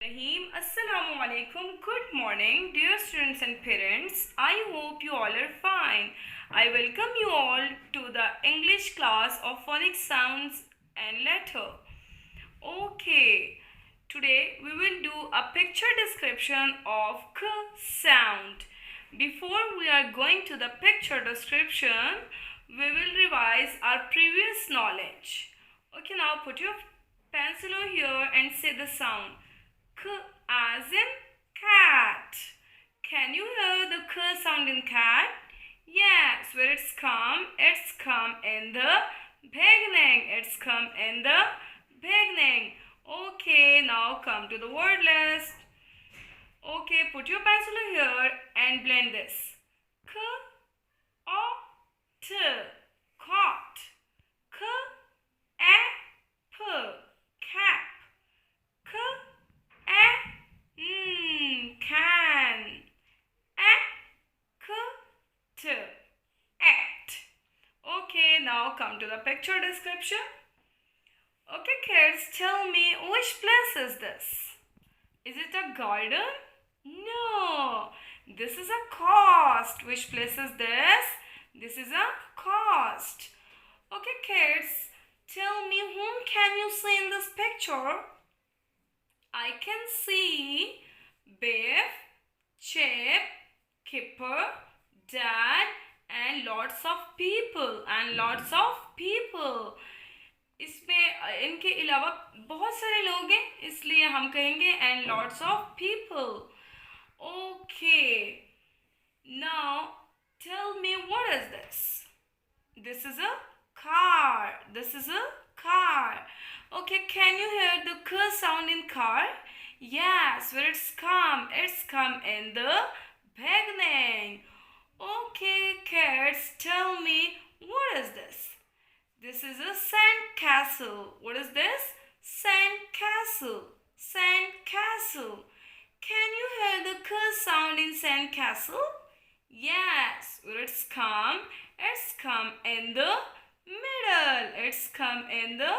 Rahim. Assalamu alaikum. Good morning, dear students and parents. I hope you all are fine. I welcome you all to the English class of phonic sounds and letter. Okay, today we will do a picture description of k sound. Before we are going to the picture description, we will revise our previous knowledge. Okay, now put your pencil over here and say the sound. K as in cat. Can you hear the k sound in cat? Yes, where it's come in the beginning. It's come in the beginning. Okay, now come to the word list. Okay, put your pencil here and blend this. K, o, t, cot. K, a, p, cap. K, can. T, act. Okay, now come to the picture description. Okay, kids, tell me which place is this? Is it a garden? No, this is a coast. Which place is this? This is a coast. Okay, kids, tell me whom can you see in this picture? I can see Biff, Chip, Kipper, Dad and lots of people इसमें इनके अलावा बहुत सारे लोग हैं इसलिए हम कहेंगे and lots of people. Okay, now tell me what is this? This is a car. This is a car. Okay, can you hear the k sound in car? Yes, where it's come in the beginning. Okay, kids, tell me what is this? This is a sand castle. What is this? Sand castle. Sand castle. Can you hear the k sound in sand castle? Yes, where it's come in the middle. It's come in the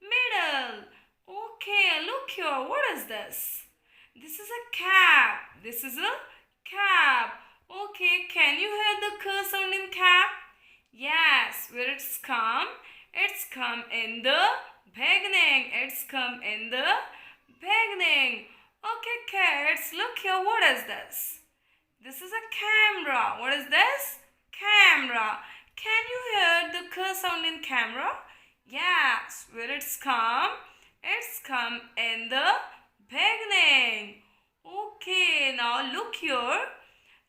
middle. Okay, look here. What is this? This is a cap. This is a cap. Okay, can you hear the k sound in cap? Yes, where it's come in the beginning. It's come in the beginning. Okay, kids, look here. What is this? This is a camera. What is this? Camera. Can you hear the k sound in camera? Yes, where it's come in the beginning. Okay, now look here.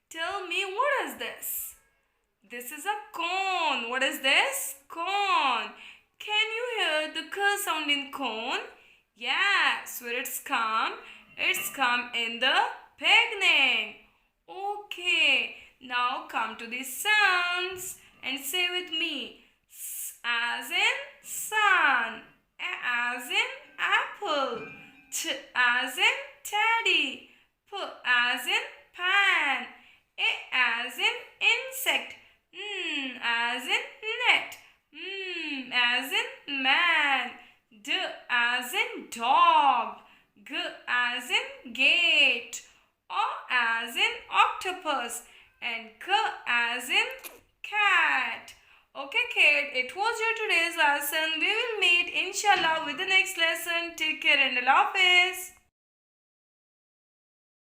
Tell me what is this? This is a cone. What is this? Cone. Can you hear the k sound in cone? Yes, where it's come in the beginning. Okay, now come to these sounds and say with me. S as in sun. A as in apple. T as in teddy. P as in pan. A as in insect. N as in net. M as in man. D as in dog. G as in gate. O as in octopus. And K as in cat. Okay, kid, it was your today's lesson. We will meet inshallah with the next lesson. Take care and Allah Hafiz.